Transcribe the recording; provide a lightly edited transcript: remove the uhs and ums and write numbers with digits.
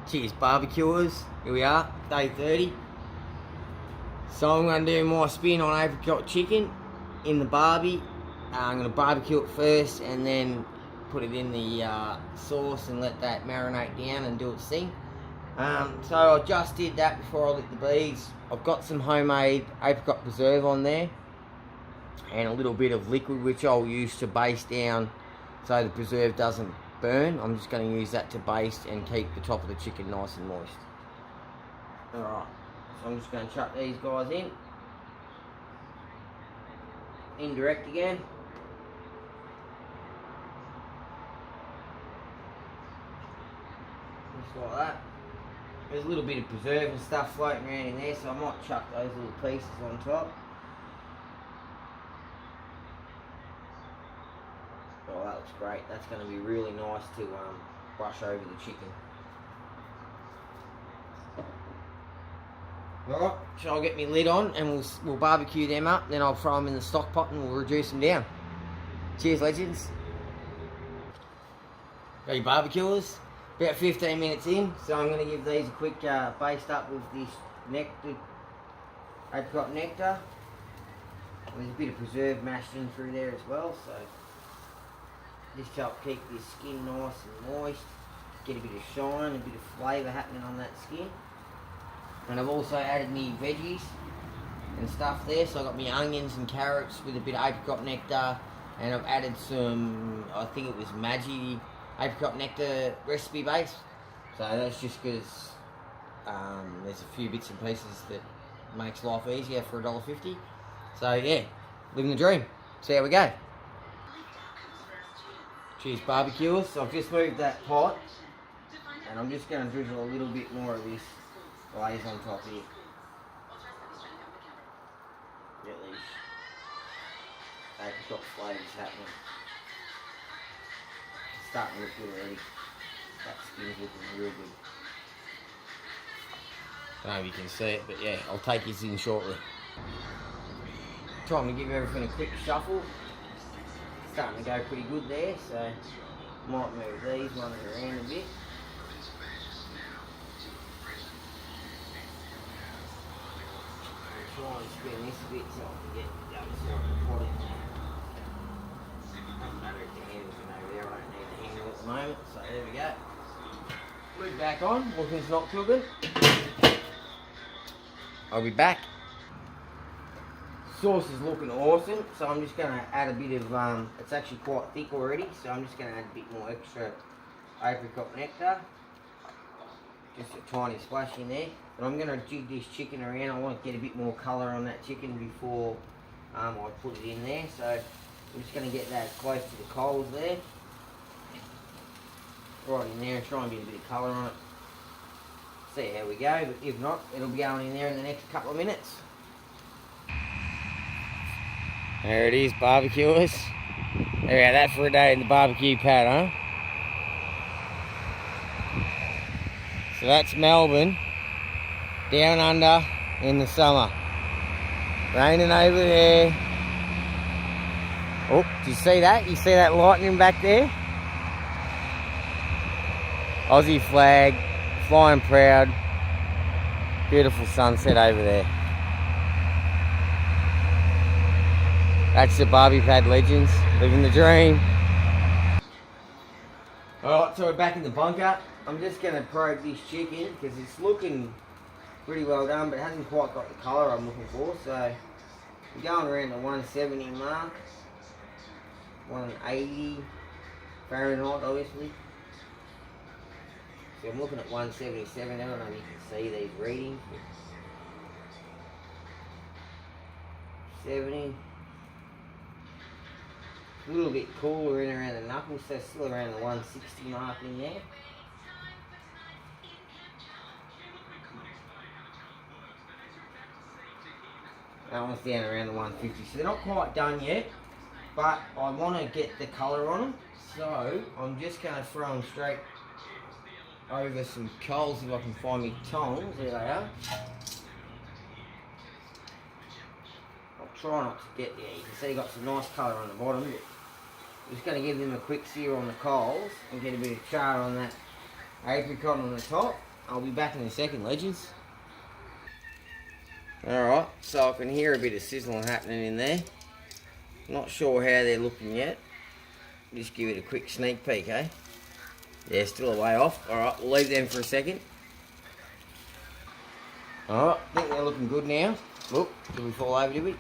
Cheers barbecuers, here we are, day 30. So I'm going to do my spin on apricot chicken in the barbie. I'm going to barbecue it first and then put it in the sauce and let that marinate down and do its thing. So I just did that before I lit the bees. I've got some homemade apricot preserve on there and a little bit of liquid which I'll use to baste down so the preserve doesn't burn. I'm just going to use that to baste and keep the top of the chicken nice and moist. Alright, so I'm just going to chuck these guys in. Indirect again. Just like that. There's a little bit of preserve and stuff floating around in there, so I might chuck those little pieces on top. Oh, that looks great. That's going to be really nice to brush over the chicken. Alright, so I'll get my lid on and we'll barbecue them up, then I'll throw them in the stock pot and we'll reduce them down. Cheers, legends. Got your barbecuers. About 15 minutes in, so I'm going to give these a quick baste up with this nectar, apricot nectar. There's a bit of preserve mashed in through there as well, so just to help keep this skin nice and moist, get a bit of shine, a bit of flavour happening on that skin. And I've also added me veggies and stuff there, so I've got my onions and carrots with a bit of apricot nectar, and I've added some, I think it was Maggi apricot nectar recipe base. So that's just because there's a few bits and pieces that makes life easier for $1.50. So yeah, living the dream. See how we go. Cheers barbecuers. So I've just moved that pot and I'm just going to drizzle a little bit more of this glaze on top here. Get these apricot flavours happening. It's starting to look good already. That skin's looking real good. I don't know if you can see it, but yeah, I'll take this in shortly. Time to give everything a quick shuffle. Starting to go pretty good there, so might move these ones around a bit. Try and spin this a bit so I can get the other side of the pot in there. I reckon the handle's over there, I don't need the handle at the moment, so there we go. Lid back on, looking's not cooking. I'll be back. Sauce is looking awesome, so I'm just going to add a bit of, it's actually quite thick already, so I'm just going to add a bit more extra apricot nectar. Just a tiny splash in there. But I'm going to jig this chicken around. I want to get a bit more colour on that chicken before I put it in there. So I'm just going to get that close to the coals there. Right in there and try and get a bit of colour on it. See how we go, but if not, it'll be going in there in the next couple of minutes. There it is, barbecuers. There we go, that for a day in the barbecue pad, huh? So that's Melbourne, down under in the summer. Raining over there. Oh, do you see that? You see that lightning back there? Aussie flag, flying proud. Beautiful sunset over there. That's the barbie pad, legends, living the dream. Alright, so we're back in the bunker. I'm just going to probe this chicken because it's looking pretty well done, but it hasn't quite got the colour I'm looking for. So we're going around the 170 mark, 180 Fahrenheit, obviously. So I'm looking at 177. I don't know if you can see these readings. 70. A little bit cooler in around the knuckles, so still around the 160 mark in there. That one's down around the 150, so they're not quite done yet, but I want to get the colour on them, so I'm just going to throw them straight over some coals if I can find my tongs. There they are. I'll try not to get there. You can see got some nice colour on the bottom, but I'm just going to give them a quick sear on the coals and get a bit of char on that apricot on the top. I'll be back in a second, legends. Alright, so I can hear a bit of sizzling happening in there. Not sure how they're looking yet. Just give it a quick sneak peek, eh? Yeah, still a way off. Alright, we'll leave them for a second. Alright, I think they're looking good now. Look, did we fall over, did we?